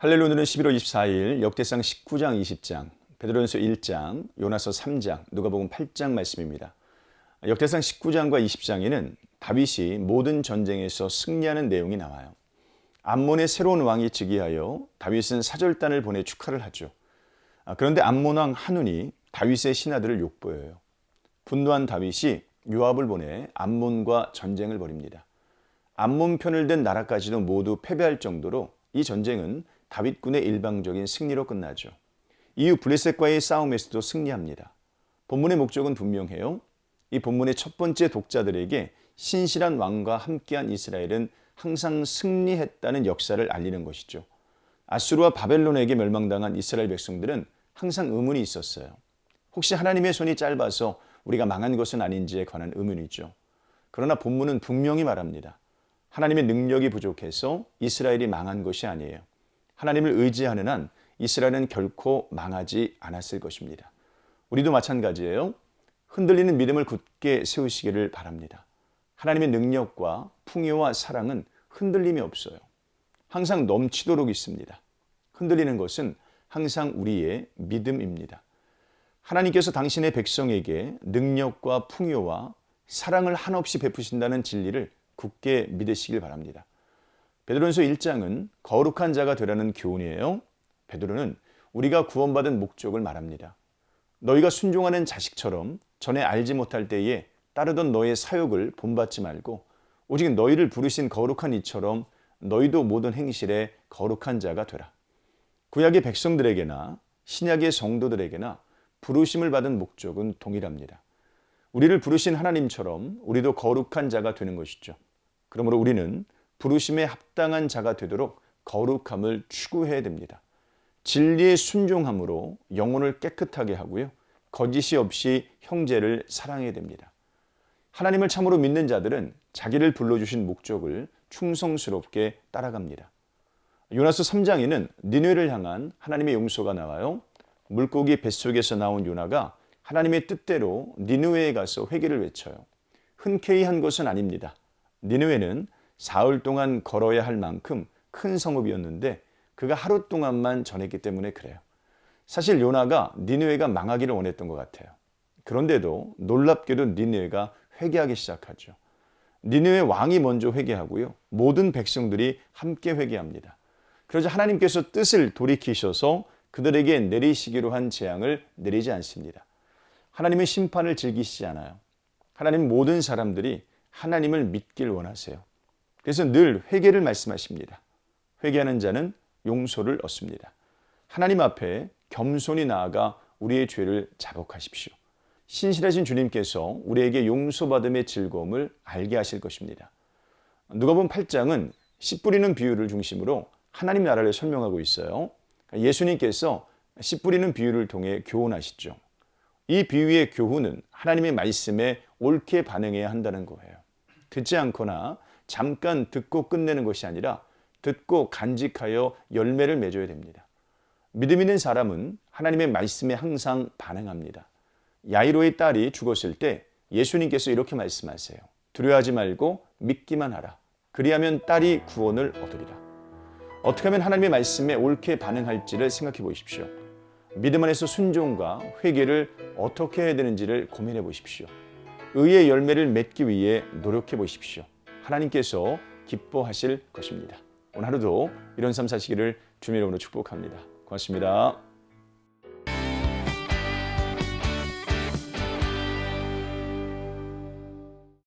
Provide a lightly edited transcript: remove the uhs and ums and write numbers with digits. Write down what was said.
할렐루야. 오늘은 11월 24일 역대상 19장 20장, 베드로전서 1장, 요나서 3장, 누가복음 8장 말씀입니다. 역대상 19장과 20장에는 다윗이 모든 전쟁에서 승리하는 내용이 나와요. 암몬의 새로운 왕이 즉위하여 다윗은 사절단을 보내 축하를 하죠. 그런데 암몬 왕 한운이 다윗의 신하들을 욕보여요. 분노한 다윗이 요압을 보내 암몬과 전쟁을 벌입니다. 암몬 편을 든 나라까지도 모두 패배할 정도로 이 전쟁은 다윗군의 일방적인 승리로 끝나죠. 이후 블레셋과의 싸움에서도 승리합니다. 본문의 목적은 분명해요. 이 본문의 첫 번째 독자들에게 신실한 왕과 함께한 이스라엘은 항상 승리했다는 역사를 알리는 것이죠. 아수르와 바벨론에게 멸망당한 이스라엘 백성들은 항상 의문이 있었어요. 혹시 하나님의 손이 짧아서 우리가 망한 것은 아닌지에 관한 의문이죠. 그러나 본문은 분명히 말합니다. 하나님의 능력이 부족해서 이스라엘이 망한 것이 아니에요. 하나님을 의지하는 한 이스라엘은 결코 망하지 않았을 것입니다. 우리도 마찬가지예요. 흔들리는 믿음을 굳게 세우시기를 바랍니다. 하나님의 능력과 풍요와 사랑은 흔들림이 없어요. 항상 넘치도록 있습니다. 흔들리는 것은 항상 우리의 믿음입니다. 하나님께서 당신의 백성에게 능력과 풍요와 사랑을 한없이 베푸신다는 진리를 굳게 믿으시길 바랍니다. 베드로전서 1장은 거룩한 자가 되라는 교훈이에요. 베드로는 우리가 구원받은 목적을 말합니다. 너희가 순종하는 자식처럼 전에 알지 못할 때에 따르던 너의 사욕을 본받지 말고 오직 너희를 부르신 거룩한 이처럼 너희도 모든 행실에 거룩한 자가 되라. 구약의 백성들에게나 신약의 성도들에게나 부르심을 받은 목적은 동일합니다. 우리를 부르신 하나님처럼 우리도 거룩한 자가 되는 것이죠. 그러므로 우리는 부르심에 합당한 자가 되도록 거룩함을 추구해야 됩니다. 진리의 순종함으로 영혼을 깨끗하게 하고요. 거짓이 없이 형제를 사랑해야 됩니다. 하나님을 참으로 믿는 자들은 자기를 불러주신 목적을 충성스럽게 따라갑니다. 요나서 3장에는 니느웨를 향한 하나님의 용서가 나와요. 물고기 뱃속에서 나온 요나가 하나님의 뜻대로 니느웨에 가서 회개를 외쳐요. 흔쾌히 한 것은 아닙니다. 니느웨는 사흘 동안 걸어야 할 만큼 큰 성읍이었는데 그가 하루 동안만 전했기 때문에 그래요. 사실 요나가 니느웨가 망하기를 원했던 것 같아요. 그런데도 놀랍게도 니느웨가 회개하기 시작하죠. 니느웨 왕이 먼저 회개하고요. 모든 백성들이 함께 회개합니다. 그러자 하나님께서 뜻을 돌이키셔서 그들에게 내리시기로 한 재앙을 내리지 않습니다. 하나님은 심판을 즐기시지 않아요. 하나님은 모든 사람들이 하나님을 믿길 원하세요. 그래서 늘 회개를 말씀하십니다. 회개하는 자는 용서를 얻습니다. 하나님 앞에 겸손히 나아가 우리의 죄를 자복하십시오. 신실하신 주님께서 우리에게 용서받음의 즐거움을 알게 하실 것입니다. 누가복음 8장은 씨 뿌리는 비유를 중심으로 하나님 나라를 설명하고 있어요. 예수님께서 씨 뿌리는 비유를 통해 교훈하시죠. 이 비유의 교훈은 하나님의 말씀에 옳게 반응해야 한다는 거예요. 듣지 않거나 잠깐 듣고 끝내는 것이 아니라 듣고 간직하여 열매를 맺어야 됩니다. 믿음 있는 사람은 하나님의 말씀에 항상 반응합니다. 야이로의 딸이 죽었을 때 예수님께서 이렇게 말씀하세요. 두려워하지 말고 믿기만 하라. 그리하면 딸이 구원을 얻으리라. 어떻게 하면 하나님의 말씀에 옳게 반응할지를 생각해 보십시오. 믿음 안에서 순종과 회개를 어떻게 해야 되는지를 고민해 보십시오. 의의 열매를 맺기 위해 노력해 보십시오. 하나님께서 기뻐하실 것입니다. 오늘 하루도 이런 삶 사시기를 주님의 이름으로 축복합니다. 고맙습니다.